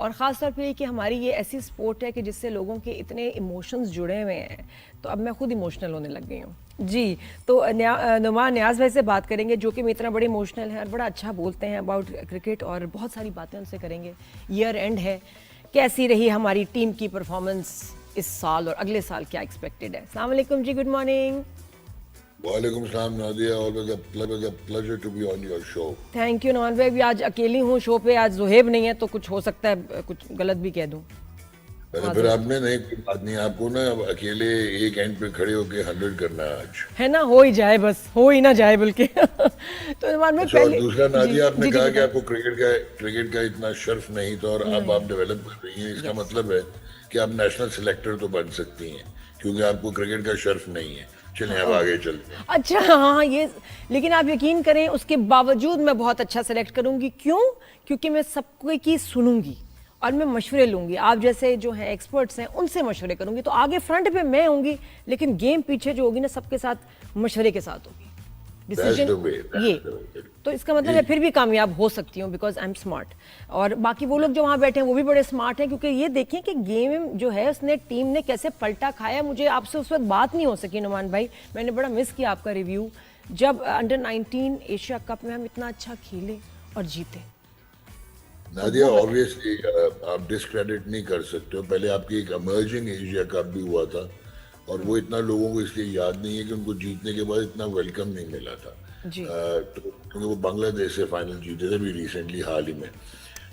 और ख़ास तौर पे कि हमारी ये ऐसी स्पोर्ट है कि जिससे लोगों के इतने इमोशंस जुड़े हुए हैं, तो अब मैं खुद इमोशनल होने लग गई हूँ जी। तो नुमान न्याज भाई से बात करेंगे जो कि इतना बड़े इमोशनल हैं और बड़ा अच्छा बोलते हैं अबाउट क्रिकेट, और बहुत सारी बातें उनसे करेंगे। ईयर एंड है, कैसी रही हमारी टीम की परफॉर्मेंस इस साल और अगले साल क्या एक्सपेक्टेड है। अस्सलाम वालेकुम जी, गुड मॉर्निंग। वालेकुम सलाम Nadia, always a pleasure to be on your show. Thank you non भाई। भी आज अकेली हूँ शो पे, आज जोहेब नहीं है तो कुछ हो सकता है कुछ गलत भी कह दूँ। फिर आपने नहीं, कोई बात नहीं, आपको ना अब अकेले एक एंड पे खड़े होके 100 करना है आज, है ना, हो ही जाए, बस हो ही ना जाए बल्कि तो नुमान भाई अच्छा। और पहले दूसरा नादिया, आपने जी कहा कि बताएं। आपको क्रिकेट का इतना शर्फ नहीं था और अब आप डेवलप कर रही हैं, इसका मतलब है कि आप नेशनल सिलेक्टर तो बन सकती हैं क्योंकि आपको क्रिकेट का शर्फ नहीं है। चलें अब आगे चलते हैं। अच्छा हाँ ये, लेकिन आप यकीन करें उसके बावजूद मैं बहुत अच्छा सेलेक्ट करूंगी। क्यों? क्योंकि मैं सबको की सुनूंगी और मैं मशवरे लूंगी। आप जैसे जो हैं एक्सपर्ट्स हैं उनसे मशवरे करूंगी, तो आगे फ्रंट पे मैं होंगी लेकिन गेम पीछे जो होगी ना सबके साथ मशवरे के साथ होगी डिसीजन ये। तो इसका मतलब है फिर भी कामयाब हो सकती हूँ बिकॉज आई एम स्मार्ट। और बाकी वो लोग जो वहाँ बैठे हैं वो भी बड़े स्मार्ट हैं, क्योंकि ये देखें कि गेम जो है उसने टीम ने कैसे पलटा खाया। मुझे आपसे उस वक्त बात नहीं हो सकी नुमान भाई, मैंने बड़ा मिस किया आपका रिव्यू जब अंडर 19 एशिया कप में हम इतना अच्छा खेले और जीते। नादिया, ऑब्वियसली आप डिस्क्रेडिट नहीं कर सकते हो। पहले आपकी एक इमर्जिंग एशिया कप भी हुआ था और वो इतना लोगों को इसलिए याद नहीं है कि उनको जीतने के बाद इतना वेलकम नहीं मिला था। जी। तो क्योंकि वो बांग्लादेश से फाइनल जीते थे भी रिसेंटली, हाल ही में।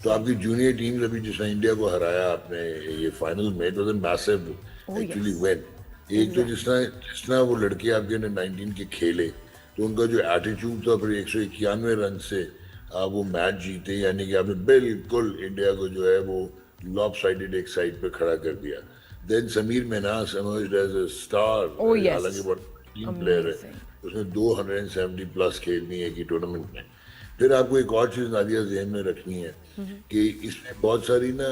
तो आपकी जूनियर टीम्स अभी जिसने इंडिया को हराया आपने ये फाइनल में, तो मैसिव एक्चुअली विन। एक तो जिसना वो लड़के आपके अंडर 19 के खेले, तो उनका जो एटीट्यूड था, फिर 191 रन से आप वो मैच जीते, यानी कि आपने बिल्कुल इंडिया को जो है वो लॉपसाइडेड एक साइड पे खड़ा कर दिया। Then Sameer Minhas emerged as a star, हालांकि वो टीम प्लेयर है, उसने 270 प्लस खेलनी है कि टूर्नामेंट में। फिर आपको एक और चीज नादिया ज़हन में रखनी है कि इसमें बहुत सारी ना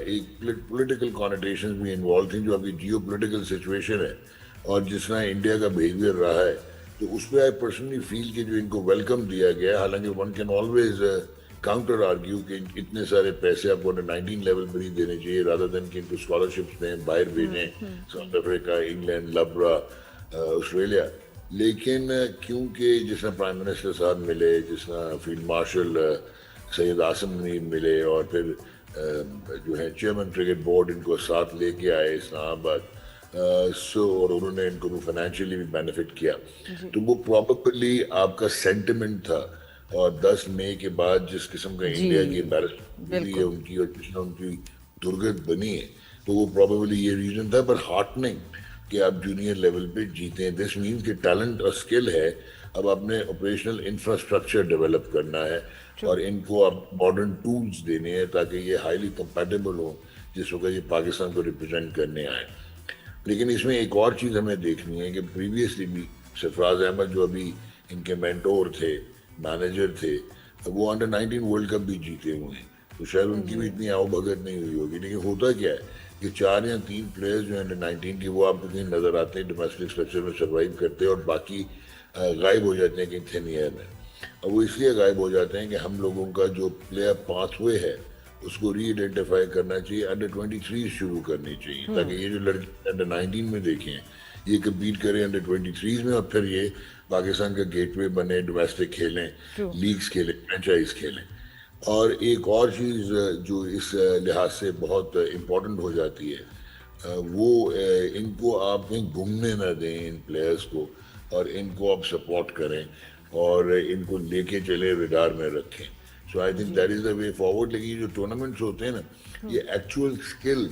एक पॉलिटिकल कॉनोटेशन भी इन्वॉल्व थी, जो अभी जियो पोलिटिकल सिचुएशन है और जिस तरह इंडिया का बिहेवियर रहा है, तो उस पर आई पर्सनली फील कि जो इनको वेलकम दिया गया, हालांकि one can always counter argue कि इतने सारे पैसे आपको अंडर 19 लेवल पर ही देने चाहिए रादर देन कि इनको स्कॉलरशिप्स दें, बाहर भेजें, साउथ अफ्रीका, इंग्लैंड, लब्रा, ऑस्ट्रेलिया। लेकिन क्योंकि जिसना प्राइम मिनिस्टर साहब मिले, जिसना फील्ड मार्शल सैयद आसिम नईम मिले और फिर जो है चेयरमैन क्रिकेट बोर्ड इनको साथ लेके आए इस्लामाबाद, और उन्होंने इनको फाइनेंशियली भी बेनिफिट किया, तो वो प्रॉबली आपका सेंटिमेंट था। और 10 मई के बाद जिस किस्म का इंडिया की एम्बेरसमेंट है उनकी और जिसने उनकी दुर्गत बनी है, तो वो प्रॉबली ये रीजन था। पर हार्टनिंग कि आप जूनियर लेवल पे जीते हैं, दिस मीन्स कि टैलेंट और स्किल है। अब आपने ऑपरेशनल इंफ्रास्ट्रक्चर डेवलप करना है और इनको अब मॉडर्न टूल्स देने हैं ताकि ये हाईली कंपैटिबल हो जिस वक्त ये पाकिस्तान को रिप्रेजेंट करने आए। लेकिन इसमें एक और चीज़ हमें देखनी है कि प्रीवियसली भी सरफराज अहमद जो अभी इनके मेंटोर थे, मैनेजर थे, वो अंडर 19 वर्ल्ड कप भी जीते हुए हैं, तो शायद उनकी भी इतनी आवभगत नहीं हुई होगी। लेकिन होता क्या है कि 4 या 3 प्लेयर्स जो अंडर 19 की वो आपको कहीं नजर आते हैं, डोमेस्टिक स्ट्रक्चर में सर्वाइव करते हैं और बाकी गायब हो जाते हैं कहीं थिन एयर में। और वो इसलिए गायब हो जाते हैं कि हम लोगों का जो प्लेयर पाथवे है उसको री आइडेंटिफाई करना चाहिए, अंडर 23 शुरू करनी चाहिए ताकि ये जो लड़के अंडर 19 में देखें ये कम्पीट करें अंडर 23 में और फिर ये पाकिस्तान का गेटवे बने, डोमेस्टिक खेलें, लीग्स खेलें, फ्रेंचाइज खेलें। और एक और चीज़ जो इस लिहाज से बहुत इम्पोर्टेंट हो जाती है, वो इनको आप कहीं घूमने ना दें इन प्लेयर्स को, और इनको आप सपोर्ट करें और इनको लेके चले, रडार में रखें। So I think that is the way forward. लेकिन ये जो टूर्नामेंट्स होते हैं ना, ये एक्चुअल स्किल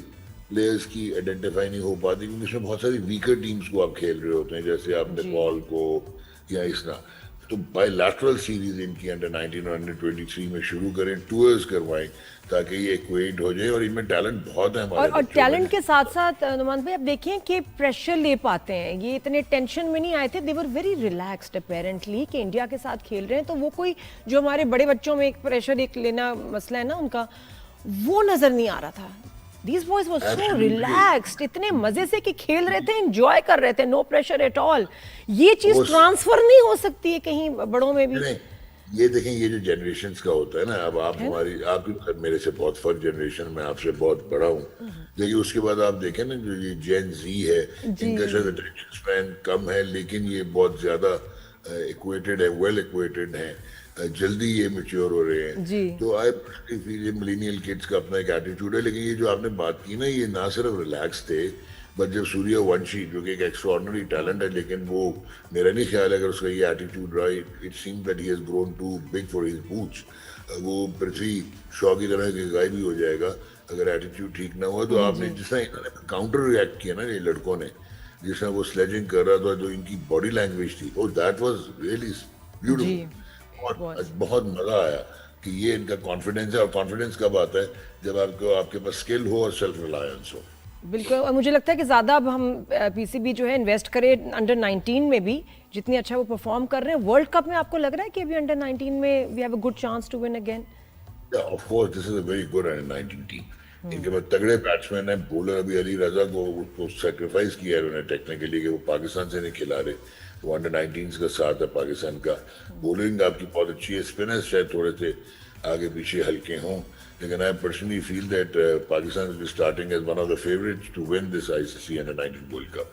प्लेयर्स की आइडेंटिफाई नहीं हो पाती क्योंकि इसमें बहुत सारी वीकर टीम्स को आप खेल रहे होते हैं, जैसे आप नेपाल को या इस तरह। तो बायलैटरल सीरीज इनकी अंडर 19 और अंडर 23 में शुरू करें, टूर्स करवाएं ताकि ये इक्वेट हो जाए। और इनमें टैलेंट बहुत है हमारे, और टैलेंट के साथ साथ नुमान भाई आप देखिए कि प्रेशर ले पाते हैं, ये इतने टेंशन में नहीं आए थे, दे वर वेरी रिलैक्स्ड अपेरेंटली कि इंडिया के साथ खेल रहे हैं। तो वो कोई जो हमारे बड़े बच्चों में एक प्रेशर एक लेना मसला है ना उनका, वो नजर नहीं आ रहा था। These boys were so relaxed, इतने मजे से कि खेल रहे थे, एंजॉय कर रहे थे, नो प्रेशर एट ऑल। ये चीज ट्रांसफर नहीं हो सकती है कहीं बड़ों में भी? नहीं, ये देखें, ये जो जनरेशन्स का होता है ना, अब आप है ना? हमारी आपकी मेरे से बहुत फर्क जनरेशन, मैं आपसे बहुत बड़ा हूँ, लेकिन उसके बाद आप देखें ना, जो ये जेन जी है, जी इनका शायद अटेंशन स्पैन कम है, लेकिन ये बहुत ज्यादा इक्वेटेड है, वेल इक्वेटेड है, जल्दी ये मेच्योर हो रहे हैं। जी तो आई फील ये मिलेनियल किड्स का अपना एक एटीट्यूड है। लेकिन ये जो आपने बात की ना, ये ना सिर्फ रिलैक्स थे, बट जब सूर्यवंशी जो कि एक एक्स्ट्रॉर्डनरी टैलेंट है, लेकिन वो मेरा नहीं ख्याल है अगर उसका ये एटीट्यूड रहा, it seem that he has grown too big for his boots. वो पृथ्वी शॉ की तरह के गाय भी हो जाएगा अगर एटीट्यूड ठीक ना हुआ। तो आपने जिस तरह इन्होंने काउंटर रिएक्ट किया ना ये लड़कों ने, जिस तरह वो स्लेजिंग कर रहा था, जो इनकी बॉडी लैंग्वेज थी, ओ दैट वाज रियली जी ब्यूटीफुल। बहुत बहुत बहुत मजा आया कि ये इनका कॉन्फिडेंस है। और कॉन्फिडेंस कब आता है? जब आपको आपके पास स्किल हो और सेल्फ रिलायंस हो। बिल्कुल। और मुझे लगता है कि ज़्यादा अब हम पीसीबी जो है इन्वेस्ट करें अंडर 19 में भी, जितनी अच्छा वो परफॉर्म कर रहे हैं। वर्ल्ड कप में आपको लग रहा है कि अभी अंडर 19 में we have a good chance to win again? Yeah, of course, this is a very good under-19 team. इनके पास तगड़े बैट्समैन हैं। बॉलर अभी अली रजा को उसको सेक्रीफाइस किया है उन्होंने टेक्निकली, कि वो पाकिस्तान से नहीं खिला रहे, वो अंडर 19 का साथ है पाकिस्तान का। बॉलिंग आपकी बहुत अच्छी है, स्पिनर्स शायद थोड़े से आगे पीछे हल्के हों, लेकिन I personally feel that Pakistan will be starting as one of the favourites to win this ICC under 19 world cup.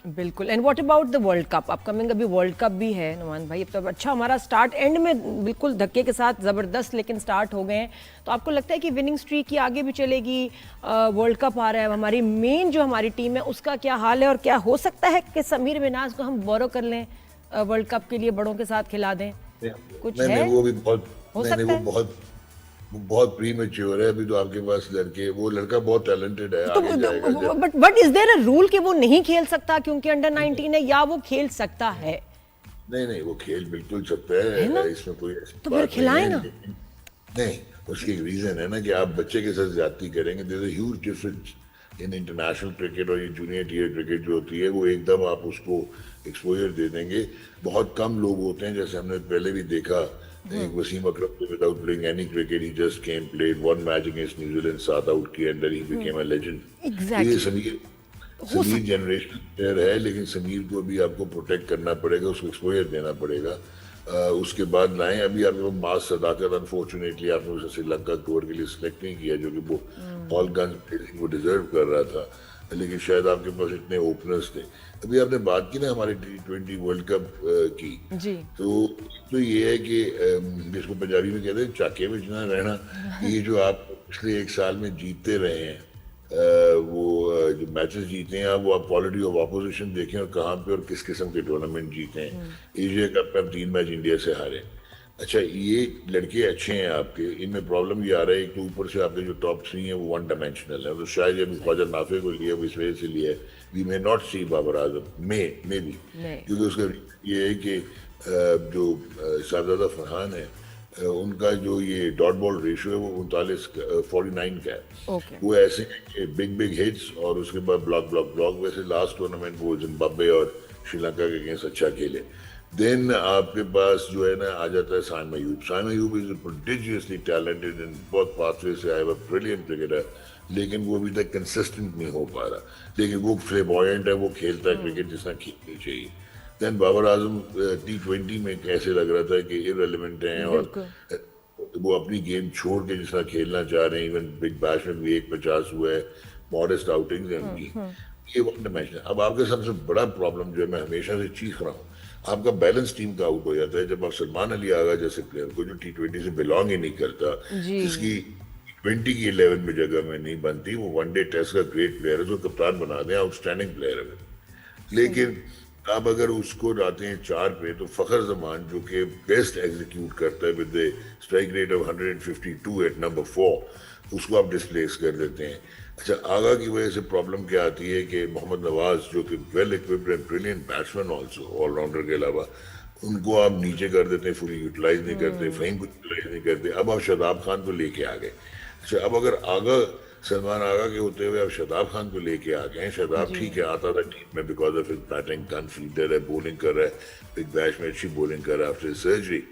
बिल्कुल। And what about the world cup? Upcoming अभी वर्ल्ड कप भी है नुमान भाई। अब तो अच्छा हमारा स्टार्ट एंड में बिल्कुल धक्के के साथ ज़बरदस्त लेकिन स्टार्ट हो गए हैं। तो आपको लगता है कि विनिंग स्ट्रीक की आगे भी चलेगी? वर्ल्ड कप आ रहा है, हमारी मेन जो हमारी टीम है उसका क्या हाल है? और क्या हो सकता है कि समीर मिनाज को हम बोरो कर लें, वर्ल्ड कप के लिए बड़ों के साथ खिला दें? कुछ नहीं है? नहीं, वो भी बहुत, हो नहीं नहीं, सकता वो है? बहुत प्री मैच्योर है। अभी तो आपके पास लड़के, वो लड़का बहुत टैलेंटेड है, तो आगे जाएगा जब। But is there a rule कि वो नहीं खेल सकता क्योंकि अंडर 19 है, या वो खेल सकता है? नहीं नहीं, वो खेल बिल्कुल सकता है ना? है, इसमें कोई ऐसी तो फिर बात नहीं खिलाए है, ना। लेकिन नहीं, उसकी एक रीजन है ना कि आप बच्चे के साथ ज्यादती करेंगे। There is a huge difference in international cricket और ये जूनियर टीयर क्रिकेट जो होती है, वो एकदम आप उसको एक्सपोजर दे देंगे। बहुत कम लोग होते हैं, जैसे हमने पहले भी देखा, एक वसीम अकरम थे, without playing any cricket he just came, played one match against New Zealand, 7 out किए, and then he became a legend. ये एग्जैक्टली। समीर जनरेशनल प्लेयर है, लेकिन समीर को भी आपको प्रोटेक्ट करना पड़ेगा, उसको एक्सपोजर देना पड़ेगा। उसके बाद लाएं। अभी आपके पास मास सदाकत, अनफॉर्चुनेटली आपने उसे श्रीलंका टूर के लिए सिलेक्ट नहीं किया, जो कि वो ऑल गन्स वो डिजर्व कर रहा था, लेकिन शायद आपके पास इतने ओपनर्स थे। अभी आपने बात की ना हमारे T20 वर्ल्ड कप की, जी तो ये है कि जिसको पंजाबी में कहते हैं चाके में ना रहना। ये जो आप पिछले एक साल में जीतते रहे हैं, जो मैचेस जीते हैं, आप वो आप क्वालिटी ऑफ ऑपोजिशन देखें और कहाँ पे और किस किस्म के टूर्नामेंट जीते हैं। एशिया कप में हम 3 मैच इंडिया से हारे। अच्छा, ये लड़के अच्छे हैं आपके, इनमें प्रॉब्लम ये आ रहा है कि ऊपर से आपके जो टॉप 3 हैं वो वन डायमेंशनल है। तो शायद जब ख्वाजा नाफे को लिया वो इस वजह से लिया है, we may not see Babar Azam, maybe, क्योंकि उसका ये है कि जो साहबजादा फरहान है, उनका जो ये डॉट बॉल रेशियो है वो 49 का है। ओके। वो ऐसे हैं कि बिग हिट्स और उसके बाद ब्लॉक ब्लॉक ब्लॉक। वैसे लास्ट टूर्नामेंट वो जिम्बाब्वे और श्रीलंका के अगेंस्ट अच्छा खेले। देन आपके पास जो है ना आ जाता है Saim Ayub. Saim Ayub is prodigiously talented in बहुत पाथवे से आया हुआ ब्रिलियंट क्रिकेटर, लेकिन वो अभी तक कंसिस्टेंट नहीं हो पा रहा। लेकिन वो फ्लेबॉयंट है, वो खेलता है क्रिकेट जिस तरह खेलनी चाहिए। देन बाबर आजम T20 में कैसे लग रहा था कि इररिलेवेंट हैं और वो अपनी गेम छोड़ के जिस तरह खेलना चाह रहे हैं। इवन बिग बैश में भी 150 हुआ है, मॉडेस्ट आउटिंग्स हैं उनकी। ये वन डायमेंशनल। अब आपके सबसे बड़ा प्रॉब्लम जो है, मैं हमेशा से चीख रहा हूँ, आपका बैलेंस टीम का आउट हो जाता है जब आप सलमान अली आगा जैसे प्लेयर को, जो T20 से बिलोंग ही नहीं करता, जिसकी 20 की 11 में जगह में नहीं बनती, वो वनडे टेस्ट का ग्रेट प्लेयर है, जो कप्तान बना दें, आउटस्टैंडिंग प्लेयर है। लेकिन अब अगर उसको लाते हैं 4 पे, तो फखर जमान जो कि बेस्ट एग्जीक्यूट करता है with strike rate of 152 at number 4, उसको आप डिस्प्लेस कर देते हैं। अच्छा, आगा की वजह से प्रॉब्लम क्या आती है कि मोहम्मद नवाज जो कि well equipped and brilliant batsman also, allrounder के अलावा, उनको आप नीचे कर देते हैं, फुली यूटिलाइज नहीं करते, फहीम को यूटिलाइज नहीं करते। अब आप शादाब खान को लेके आ गए। अच्छा, अब अगर आगा सलमान आगा के होते हुए अब शादाब खान को लेके आ गए हैं। शादाब ठीक है, आता था टीम में because of his batting, gun fielder है, बॉलिंग कर रहा है, बिग बैश में अच्छी बॉलिंग कर रहा है आफ्टर सर्जरी।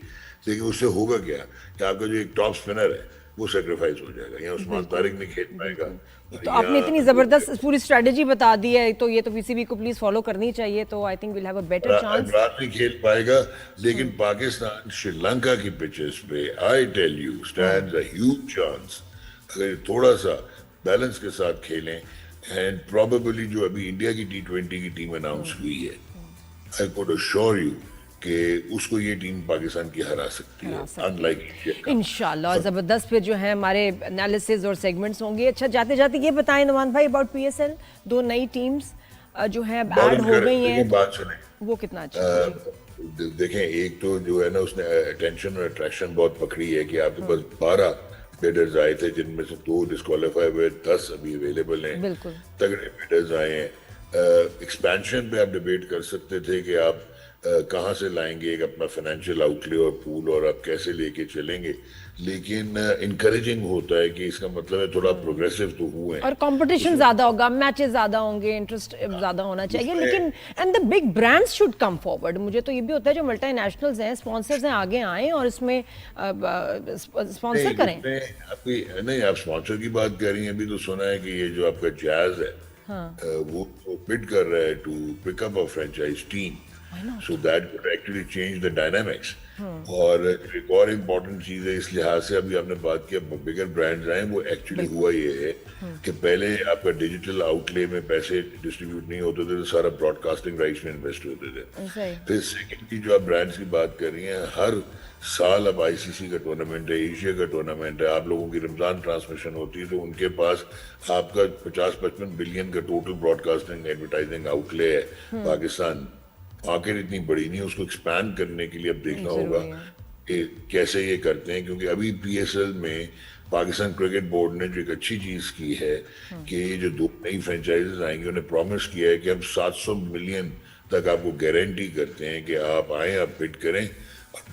लेकिन उससे होगा क्या कि आपका जो एक टॉप स्पिनर है वो सेक्रीफाइस हो जाएगा। यहाँ उस्मान तारिक नहीं खेल पाएगा। तो आपने इतनी जबरदस्त पूरी स्ट्रेटजी बता दी है, तो ये तो पीसीबी को प्लीज फॉलो करनी चाहिए, तो I think will have a better chance. Imran नहीं खेल पाएगा, लेकिन पाकिस्तान श्रीलंका की पिचेस पे I tell you stands a huge chance, अगर थोड़ा सा बैलेंस के साथ खेलें। एंड प्रोबेबली जो अभी इंडिया की T20 की टीम अनाउंस हुई है, आई कुड अश्योर यू कि उसको ये टीम पाकिस्तान की हरा सकती है, अनलाइक इंडिया। इंशाल्लाह जबरदस्त फिर जो है हमारे एनालिसिस और सेगमेंट्स होंगे। अच्छा, जाते जाते ये बताएं नुमान भाई अबाउट PSL, 2 नई टीम्स जो है ऐड हो गई हैं, बात सुने, वो कितना अच्छा है? देखें, एक तो जो है ना उसने अटेंशन और अट्रैक्शन बहुत पकड़ी है कि आपके पास 12 बिडर्स आए थे, जिनमें से 2 डिस्क्वालीफाई हुए, 10 अभी अवेलेबल हैं। बिल्कुल तगड़े बिडर्स आए हैं। एक्सपेंशन पे आप डिबेट कर सकते थे कि आप कहाँ से लाएंगे एक अपना फाइनेंशियल आउटले और पूल, और आप कैसे लेके चलेंगे, लेकिन इनकरेजिंग होता है कि इसका मतलब है थोड़ा प्रोग्रेसिव तो हुए हैं। और कंपटीशन ज्यादा होगा, मैचेस ज्यादा होंगे, इंटरेस्ट ज्यादा होना चाहिए, लेकिन and the big brands should come forward. मुझे तो ये भी होता है जो मल्टीनेशनल्स हैं, स्पॉन्सर्स हैं, आगे आएं और इसमें स्पॉन्सर करें। नहीं, आप स्पॉन्सर की बात कर रही हैं, अभी तो सुना है कि ये जो आपका जैज है, वो बिड कर रहा है to pick up a franchise team, so that could actually change the dynamics। और एक और इम्पोर्टेंट चीज है इस लिहाज से, अभी आपने बात किया बिगर ब्रांड्स आए, वो एक्चुअली हुआ ये है कि पहले आपका डिजिटल आउटले में पैसे डिस्ट्रीब्यूट नहीं होते थे, तो सारा ब्रॉडकास्टिंग राइट्स में इन्वेस्ट होते थे। फिर सेकंड की जो आप ब्रांड्स की बात कर रही हैं, हर साल अब ICC का टूर्नामेंट है, एशिया का टूर्नामेंट है, आप लोगों की रमजान ट्रांसमिशन होती है, तो उनके पास आपका 50-55 बिलियन का टोटल ब्रॉडकास्टिंग एडवर्टाइजिंग आउटले है। पाकिस्तान मार्केट इतनी बड़ी नहीं, उसको एक्सपैंड करने के लिए अब देखना होगा कि कैसे ये करते हैं, क्योंकि अभी PSL में पाकिस्तान क्रिकेट बोर्ड ने जो एक अच्छी चीज की है कि ये जो 2 नई फ्रेंचाइजेस आएंगी, उन्हें प्रॉमिस किया है कि हम 700 मिलियन तक आपको गारंटी करते हैं कि आप आए, आप बिड करें,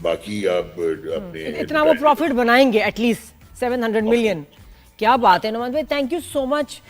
बाकी आप अपने इतना वो प्रॉफिट बनाएंगे, एटलीस्ट 700 मिलियन। क्या बात है नुमान भाई, थैंक यू सो मच।